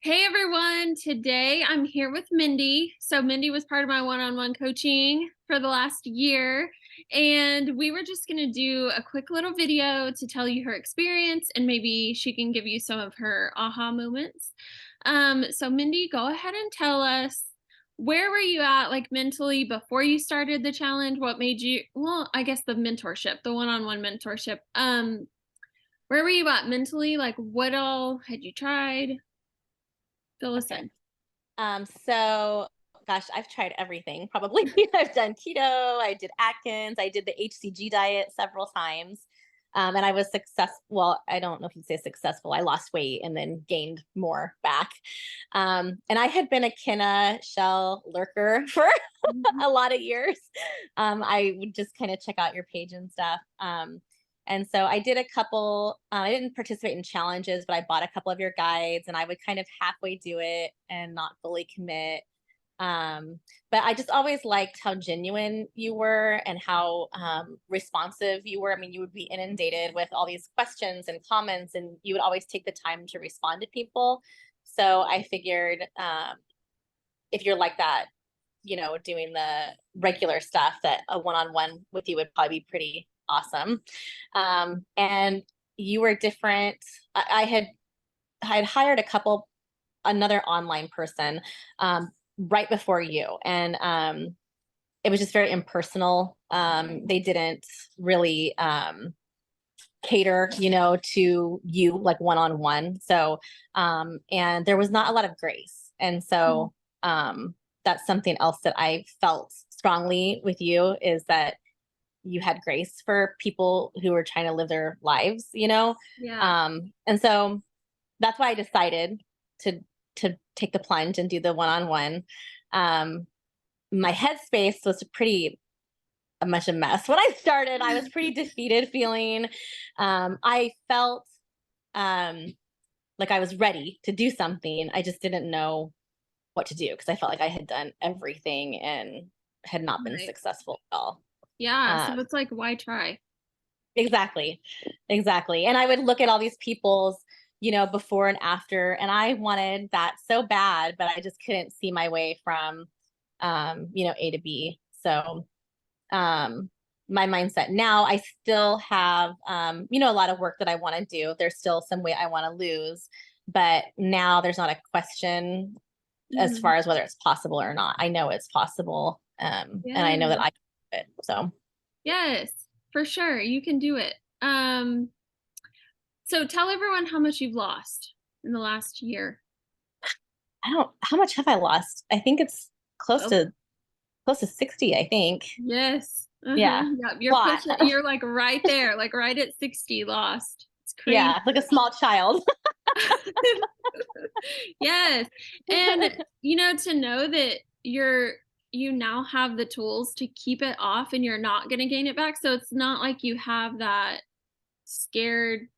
Hey everyone, today I'm here with Mindy. So Mindy was part of my one-on-one coaching for the last year, and we were just going to do a quick little video to tell you her experience and maybe she can give you some of her aha moments. So Mindy, go ahead and tell us, where were you at like mentally before you started the challenge? What made you, well, I guess the mentorship, the one-on-one mentorship. Where were you at mentally? Like what all had you tried? Fill us Okay. in. So gosh, I've tried everything probably. I've done keto, I did Atkins, I did the HCG diet several times. And I was successful. Well, I don't know if you'd say successful. I lost weight and then gained more back. And I had been a Kinna Shell lurker for Mhm. a lot of years. I would just kind of check out your page and stuff. And so I did a couple, I didn't participate in challenges, but I bought a couple of your guides and I would kind of halfway do it and not fully commit. But I just always liked how genuine you were and how responsive you were. I mean, you would be inundated with all these questions and comments, and you would always take the time to respond to people. So I figured if you're like that, doing the regular stuff, that a one-on-one with you would probably be pretty awesome. And you were different. I had hired another online person right before you, and it was just very impersonal. They didn't really cater, to you like one-on-one. So, and there was not a lot of grace. And Mhm. so, that's something else that I felt strongly with you, is that you had grace for people who were trying to live their lives. Yeah. And so that's why I decided to to take the plunge and do the one-on-one. Um, my headspace was pretty much a mess when I started. I was pretty defeated feeling. I felt um, like I was ready to do something. I just didn't know what to do because I felt like I had done everything and had not been Right. successful at all. Yeah. So Um, it's like, why try? exactly, exactly. And I would look at all these people's, before and after, and I wanted that so bad, but I just couldn't see my way from, A to B. So um my mindset now, I still have a lot of work that I want to do. There's still some weight I want to lose, but now there's not a question as Hmm. far as whether it's possible or not. I know it's possible, and I know that Yes. I can do it. So Yes, for sure. You can do it. So tell everyone how much you've lost in the last year. I don't, how much have I lost? I think it's close Oh, to close to 60, I think. yes. Uh-huh. Yeah, Yep. a You're lot. pushing, you're like right there, like right at 60 lost. It's crazy. Yeah, like a small child. Yes. And to know that you now have the tools to keep it off and you're not going to gain it back. So it's not like you have that scared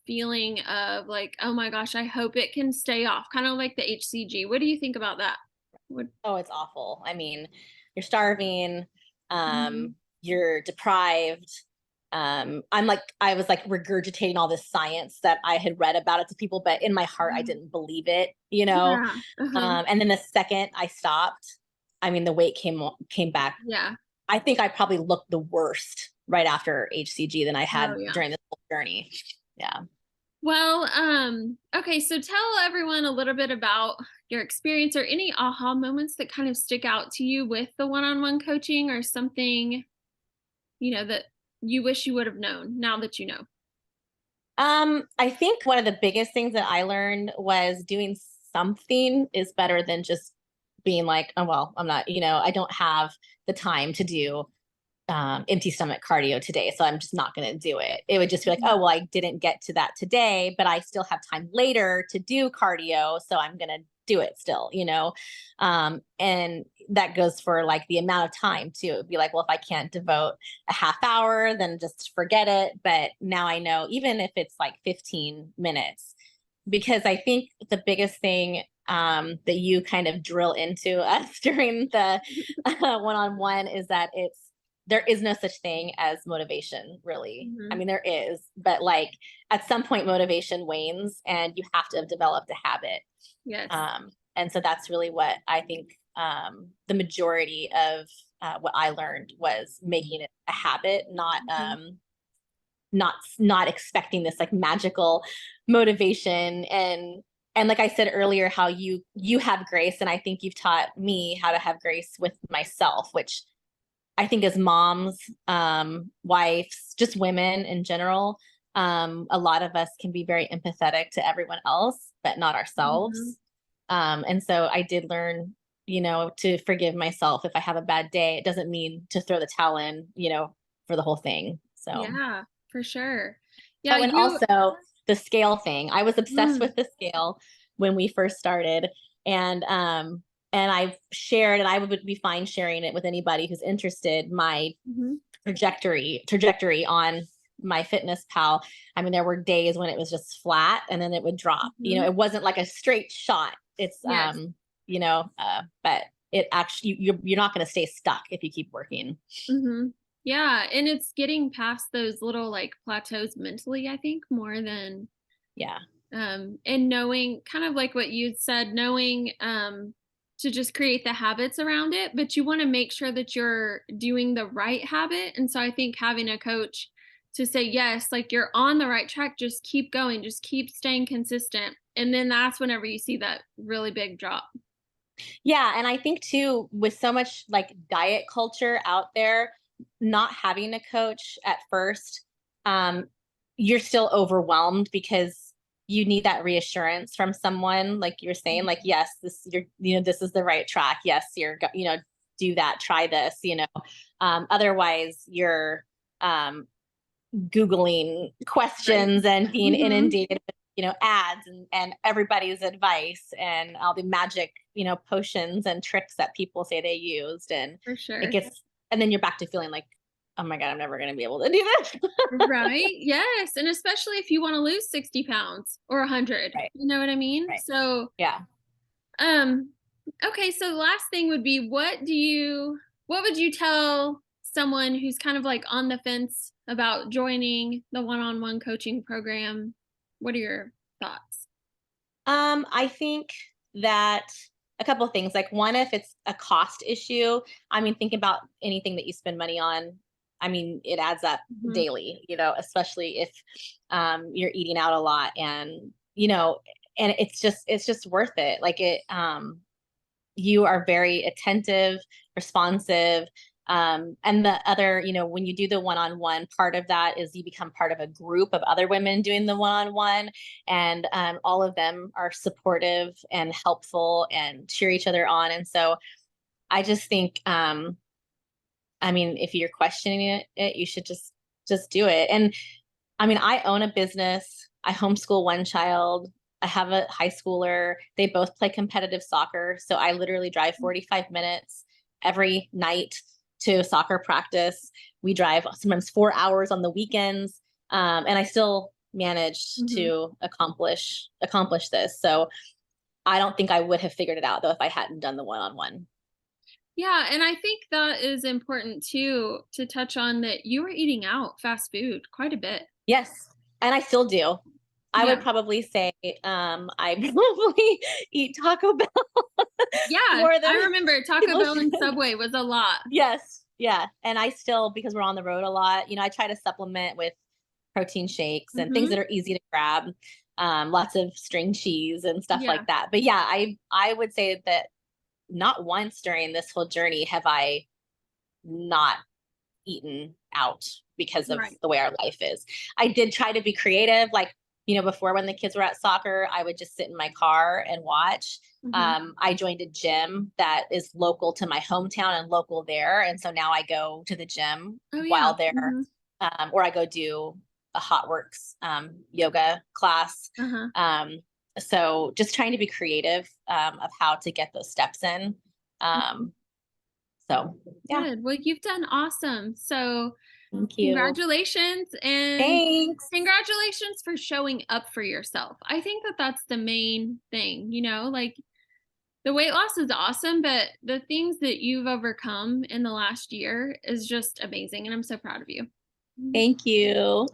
feeling of like, oh my gosh, I hope it can stay off. Kind of like the HCG. What do you think about that? What Oh, it's awful. I mean, you're starving, Mhm. you're deprived. I was like regurgitating all this science that I had read about it to people, but in my heart, I Mhm. didn't believe it. Yeah. Uh-huh. And then the second I stopped, I mean, the weight came back. Yeah. I think I probably looked the worst right after HCG than I Oh had yeah. during this whole journey. Yeah. Well, okay, so tell everyone a little bit about your experience or any aha moments that kind of stick out to you with the one-on-one coaching or something, that you wish you would have known now that you know. I think one of the biggest things that I learned was doing something is better than just being like, oh, well, I'm not, I don't have the time to do empty stomach cardio today, so I'm just not going to do it. It would just be like, Mhm. oh, well, I didn't get to that today, but I still have time later to do cardio, so I'm going to do it still. And that goes for like the amount of time too. It'd be like, well, if I can't devote a half hour, then just forget it. But now I know, even if it's like 15 minutes, because I think the biggest thing that you kind of drill into us during the one-on-one is that it's there is no such thing as motivation, really. I Mhm. mean, there is, but like at some point, motivation wanes and you have to have developed a habit. Yes. And so that's really what I think the majority of what I learned was making it a habit, Mhm. not expecting this like magical motivation. And like I said earlier, how you have grace, and I think you've taught me how to have grace with myself, which I think as moms, wives, just women in general, a lot of us can be very empathetic to everyone else, but not Mhm. ourselves. And so I did learn, to forgive myself if I have a bad day. It doesn't mean to throw the towel in, for the whole thing. So, Yeah, for sure. Yeah, oh, and you also the scale thing. I was obsessed mm, with the scale when we first started. And I've shared, and I would be fine sharing it with anybody who's interested, my mhm, trajectory on my fitness pal. I mean, there were days when it was just flat and then it would drop. mhm. It wasn't like a straight shot. It's Yes. but it actually you're not going to stay stuck if you keep working. Mhm. Yeah, and it's getting past those little, like, plateaus mentally, I think, more than, Yeah. and knowing kind of like what you said, knowing, to just create the habits around it, but you wanna make sure that you're doing the right habit, and so I think having a coach to say, "Yes, like, you're on the right track, just keep going, just keep staying consistent," and then that's whenever you see that really big drop. Yeah, and I think too, with so much like diet culture out there, not having a coach at first, um, you're still overwhelmed because you need that reassurance from someone, like you're saying, like, yes, this is the right track. Yes, do that, try this. Otherwise, you're um, Googling Right. questions and being Mhm. inundated with, ads and everybody's advice and all the magic, potions and tricks that people say they used. And For it sure. gets, and then you're back to feeling like, oh my God, I'm never going to be able to do this. Right, yes, and especially if you wanna lose 60 pounds or 100, Right. you know what I mean? Right. So, Yeah. um, okay, so the last thing would be what would you tell someone who's kind of, like, on the fence about joining the one-on-one coaching program? What are your thoughts? I think that a couple of things. Like one, if it's a cost issue, I mean, think about anything that you spend money on. I mean, it adds up Mhm, daily, especially if you're eating out a lot and it's just worth it. Like you are very attentive, responsive. And the other, when you do the one on one, part of that is you become part of a group of other women doing the one on one. And all of them are supportive and helpful and cheer each other on. And so I just think, I mean, if you're questioning it, you should just do it. And I mean, I own a business. I homeschool one child. I have a high schooler. They both play competitive soccer. So I literally drive 45 minutes every night to soccer practice. We drive sometimes 4 hours on the weekends. And I still managed mhm. to accomplish this. So I don't think I would have figured it out though if I hadn't done the one-on-one. Yeah, and I think that is important too, to touch on that you were eating out fast food quite a bit. Yes. And I still do. I Yeah. would probably say I probably eat Taco Bell Yeah, more than I remember Taco people Bell should. and Subway was a lot. Yes. Yeah. And I still, because we're on the road a lot, I try to supplement with protein shakes and things Mhm. that are easy to grab, lots of string cheese and stuff Yeah, like that. But yeah, I would say that not once during this whole journey have I not eaten out because of right. the way our life is. I did try to be creative, like, before when the kids were at soccer, I would just sit in my car and watch. Mhm. I joined a gym that is local to my hometown and local there. And so now I go to the gym Oh, yeah. while there, Mhm. or I go do a Hot Works yoga class. Uh-huh. Um, so just trying to be creative of how to get those steps in. Mhm. Um, so, yeah, Good. Well, you've done awesome. So, thank you. congratulations, and Thanks. congratulations for showing up for yourself. I think that that's the main thing, like, The weight loss is awesome, but the things that you've overcome in the last year is just amazing, and I'm so proud of you. Thank you.